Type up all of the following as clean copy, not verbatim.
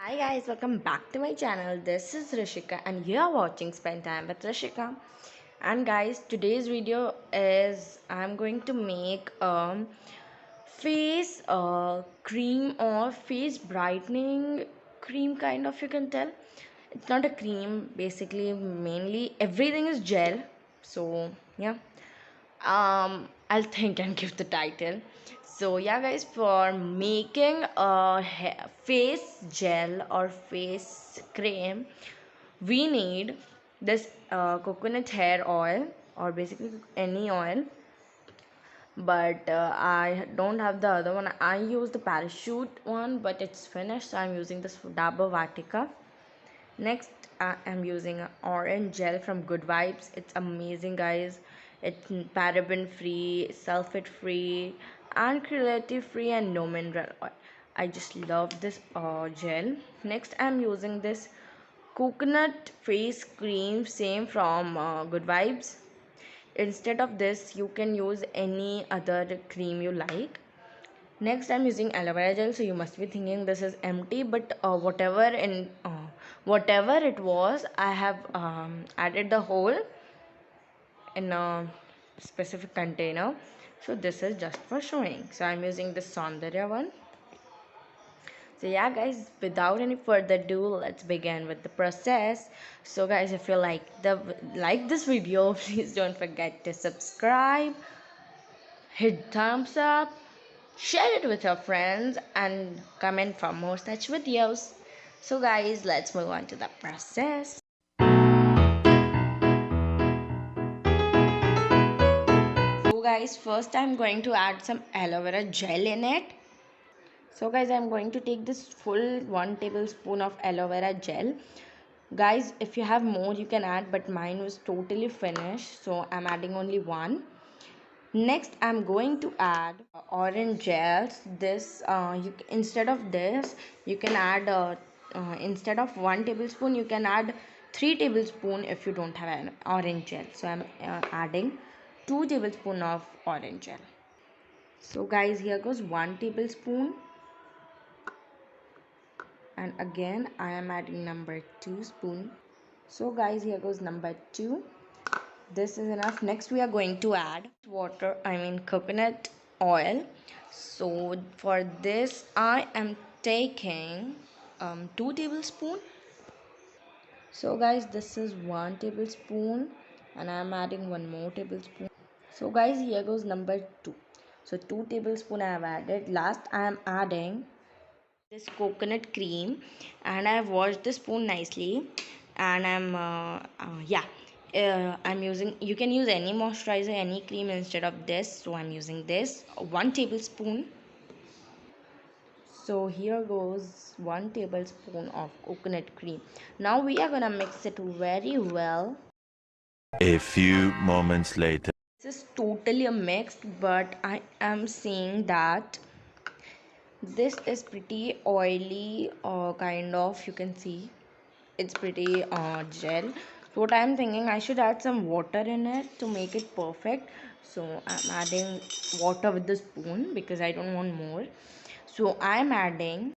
Hi guys, welcome back to my channel. This is Rishika and you are watching Spend Time with Rishika. And guys, today's video is I'm going to make face cream or face brightening cream, kind of, you can tell. It's not a cream, basically mainly everything is gel. So yeah, I'll think and give the title. So yeah guys, for making a face gel or face cream, we need this coconut hair oil, or basically any oil. But I don't have the other one. I use the parachute one, but it's finished, so I'm using this Dabur Vatika. Next, I am using an orange gel from Good Vibes. It's amazing, guys. It's paraben free, sulfate free, and cruelty free, and no mineral oil. I just love this gel. Next, I'm using this coconut face cream, same from Good Vibes. Instead of this, you can use any other cream you like. Next, I'm using aloe vera gel. So you must be thinking this is empty, but whatever it was, I have added the whole in a specific container. So this is just for showing. So I'm using the Saundarya one. So yeah guys, without any further ado, let's begin with the process. So guys, if you like this video, please don't forget to subscribe, hit thumbs up, share it with your friends, and comment for more such videos. So guys, let's move on to the process. So guys, first I'm going to add some aloe vera gel in it. So guys, I'm going to take this full 1 tablespoon of aloe vera gel. Guys, if you have more you can add, but mine was totally finished, so I'm adding only one. Next, I'm going to add orange gels. This instead of this, you can add instead of 1 tablespoon, you can add 3 tablespoon if you don't have an orange gel. So I'm adding 2 tablespoon of orange gel. So guys, here goes 1 tablespoon, and again I am adding number 2 spoon. So guys, here goes number 2. This is enough. Next we are going to add water, I mean coconut oil. So for this I am taking 2 tablespoon. So guys, this is 1 tablespoon, and I am adding one more tablespoon. So guys, here goes number 2. So 2 tablespoon I have added. Last I am adding this coconut cream, and I have washed the spoon nicely, and I'm using, you can use any moisturizer, any cream instead of this, so I'm using this 1 tablespoon. So here goes 1 tablespoon of coconut cream. Now we are gonna mix it very well. A few moments later. This is totally a mixed, but I am seeing that this is pretty oily, kind of, you can see it's pretty gel. So what I'm thinking, I should add some water in it to make it perfect. So I'm adding water with the spoon because I don't want more. So I'm adding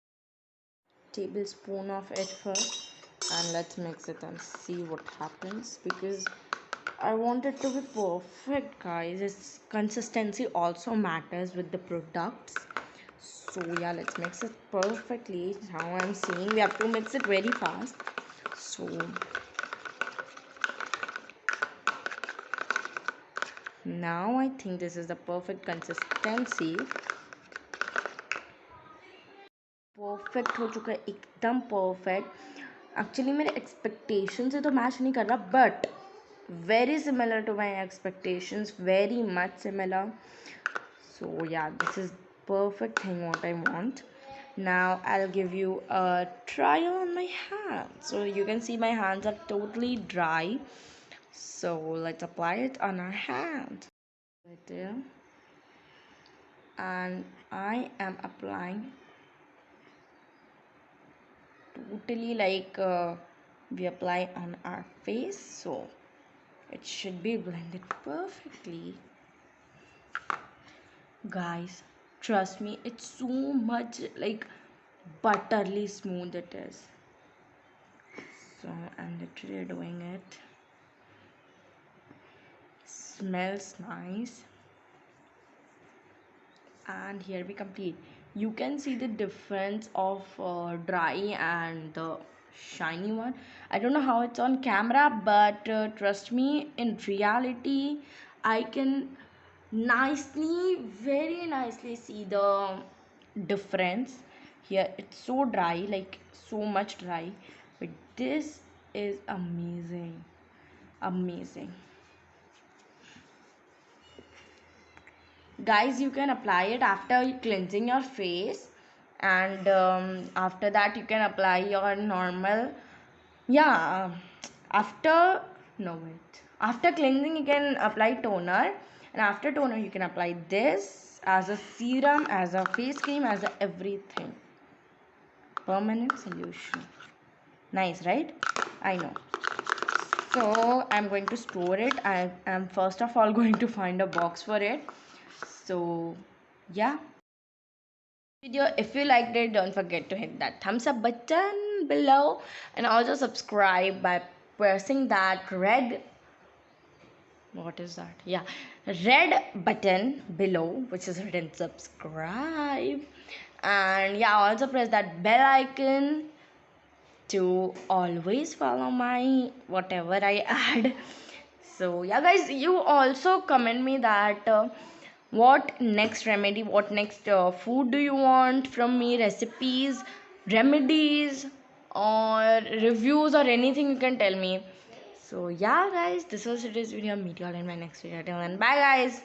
tablespoon of it first, and let's mix it and see what happens, because I want it to be perfect, guys. Its consistency also matters with the products. So yeah, let's mix it perfectly. Now I'm seeing we have to mix it very fast. So now I think this is the perfect consistency. Perfect हो चुका है, एकदम perfect. Actually मेरे expectation से तो match नहीं कर रहा, but very similar to my expectations, very much similar. So yeah, this is perfect thing what I want. Now I'll give you a trial on my hands. So you can see my hands are totally dry, so let's apply it on our hand right there. And I am applying totally like we apply on our face, so it should be blended perfectly. Guys, trust me, it's so much like butterly smooth it is. So I'm literally doing it. Smells nice. And here we complete. You can see the difference of dry and the shiny one. I don't know how it's on camera, but trust me, in reality I can nicely, very nicely see the difference. Here it's so dry, like so much dry, but this is amazing, amazing. Guys, you can apply it after cleansing your face, and after that you can apply your normal, yeah, after, no wait, after cleansing you can apply toner, and after toner you can apply this as a serum, as a face cream, as a everything. Permanent solution. Nice, right? I know. So I'm going to store it. I am first of all going to find a box for it. So yeah, video, if you liked it, don't forget to hit that thumbs up button below, and also subscribe by pressing that red, what is that, yeah, red button below which is written subscribe. And yeah, also press that bell icon to always follow my whatever I add. So yeah guys, you also comment me that what next remedy, what next food do you want from me, recipes, remedies, or reviews, or anything you can tell me. So yeah guys, this was today's video. Meet you all in my next video. Till then, bye guys.